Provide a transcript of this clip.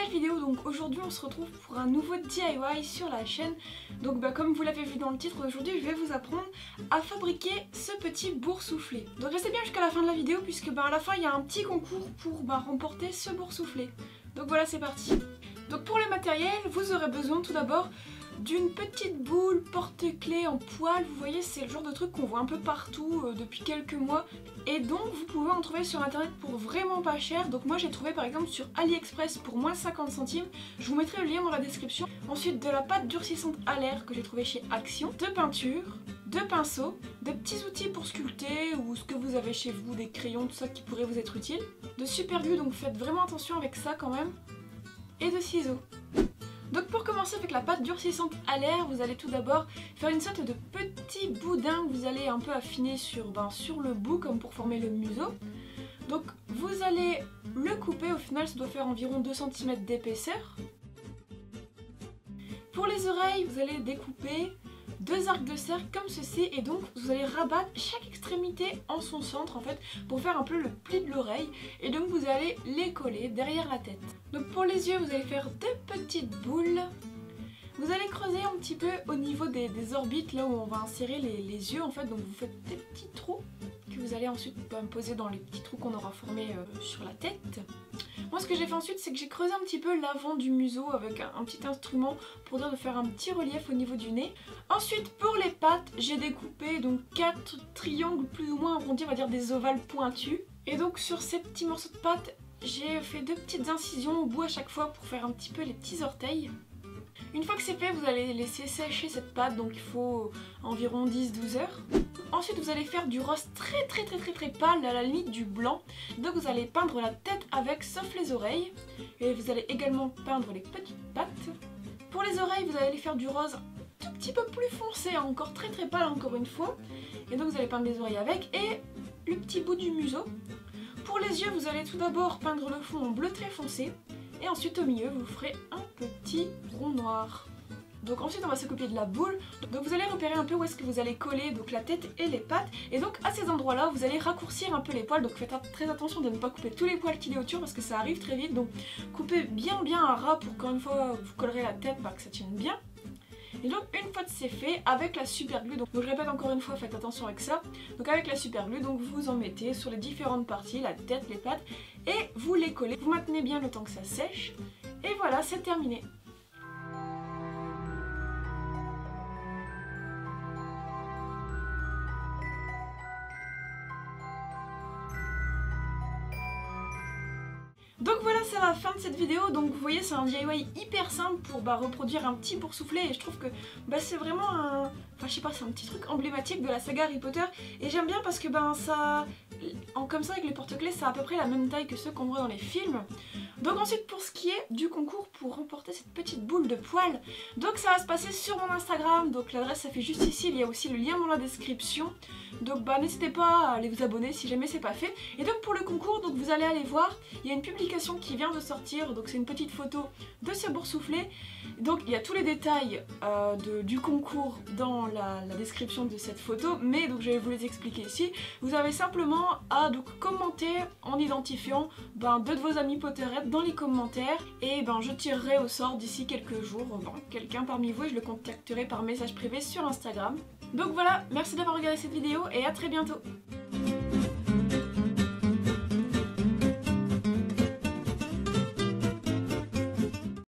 nouvelle vidéo. Donc aujourd'hui on se retrouve pour un nouveau DIY sur la chaîne. Donc comme vous l'avez vu dans le titre, aujourd'hui je vais vous apprendre à fabriquer ce petit boursouflé. Donc restez bien jusqu'à la fin de la vidéo puisque à la fin il y a un petit concours pour remporter ce boursouflé. Donc voilà, c'est parti. Donc pour le matériel, vous aurez besoin tout d'abord d'une petite boule porte-clés en poil. Vous voyez, c'est le genre de truc qu'on voit un peu partout depuis quelques mois. Et donc vous pouvez en trouver sur internet pour vraiment pas cher. Donc moi j'ai trouvé par exemple sur AliExpress pour moins 50 centimes. Je vous mettrai le lien dans la description. Ensuite de la pâte durcissante à l'air que j'ai trouvé chez Action. De peinture, de pinceaux, de petits outils pour sculpter ou ce que vous avez chez vous, des crayons, tout ça qui pourrait vous être utile. De super glue, donc faites vraiment attention avec ça quand même. Et de ciseaux. Donc pour commencer avec la pâte durcissante à l'air, vous allez tout d'abord faire une sorte de petit boudin que vous allez un peu affiner sur le bout comme pour former le museau. Donc vous allez le couper, au final ça doit faire environ 2 cm d'épaisseur. Pour les oreilles, vous allez découper 2 arcs de cercle comme ceci et donc vous allez rabattre chaque extrémité en son centre en fait pour faire un peu le pli de l'oreille et donc vous allez les coller derrière la tête. Donc pour les yeux vous allez faire 2 petites boules. Vous allez creuser un petit peu au niveau des orbites là où on va insérer les yeux en fait, donc vous faites des petits trous que vous allez ensuite poser dans les petits trous qu'on aura formés sur la tête. Moi ce que j'ai fait ensuite c'est que j'ai creusé un petit peu l'avant du museau avec un petit instrument pour dire de faire un petit relief au niveau du nez. Ensuite pour les pattes j'ai découpé donc 4 triangles plus ou moins arrondis, on va dire des ovales pointus. Et donc sur ces petits morceaux de pâte j'ai fait 2 petites incisions au bout à chaque fois pour faire un petit peu les petits orteils. Une fois que c'est fait, vous allez laisser sécher cette pâte, donc il faut environ 10-12 heures. Ensuite vous allez faire du rose très pâle, à la limite du blanc. Donc vous allez peindre la tête avec, sauf les oreilles. Et vous allez également peindre les petites pattes. Pour les oreilles, vous allez faire du rose un tout petit peu plus foncé, encore très pâle encore une fois. Et donc vous allez peindre les oreilles avec et le petit bout du museau. Pour les yeux, vous allez tout d'abord peindre le fond en bleu très foncé. Et ensuite au milieu vous ferez un petit rond noir. Donc ensuite on va s'occuper de la boule. Donc vous allez repérer un peu où est-ce que vous allez coller donc la tête et les pattes. Et donc à ces endroits là vous allez raccourcir un peu les poils. Donc faites très attention de ne pas couper tous les poils qu'il y a autour parce que ça arrive très vite. Donc coupez bien à ras pour qu'une fois vous collerez la tête que ça tienne bien. Et donc une fois que c'est fait, avec la super glue, donc je répète encore une fois, faites attention avec ça. Donc avec la super glue, donc vous en mettez sur les différentes parties, la tête, les pattes, et vous les collez. Vous maintenez bien le temps que ça sèche. Et voilà, c'est terminé. Donc voilà, c'est la fin de cette vidéo. Donc vous voyez, c'est un DIY hyper simple pour reproduire un petit boursouflé. Et je trouve que c'est vraiment un... Enfin je sais pas, c'est un petit truc emblématique de la saga Harry Potter. Et j'aime bien parce que ça... Comme ça avec les porte-clés, c'est à peu près la même taille que ceux qu'on voit dans les films. Donc ensuite pour ce qui est du concours pour remporter cette petite boule de poils, donc ça va se passer sur mon Instagram, donc l'adresse ça fait juste ici, il y a aussi le lien dans la description. Donc n'hésitez pas à aller vous abonner si jamais c'est pas fait. Et donc pour le concours, donc vous allez aller voir, il y a une publication qui vient de sortir, donc c'est une petite photo de ce boursouflé. Donc il y a tous les détails du concours dans la description de cette photo, mais donc je vais vous les expliquer ici. Vous avez simplement à commenter en identifiant 2 de vos amis Potterhead dans les commentaires et je tirerai au sort d'ici quelques jours quelqu'un parmi vous et je le contacterai par message privé sur Instagram. Donc voilà, merci d'avoir regardé cette vidéo et à très bientôt.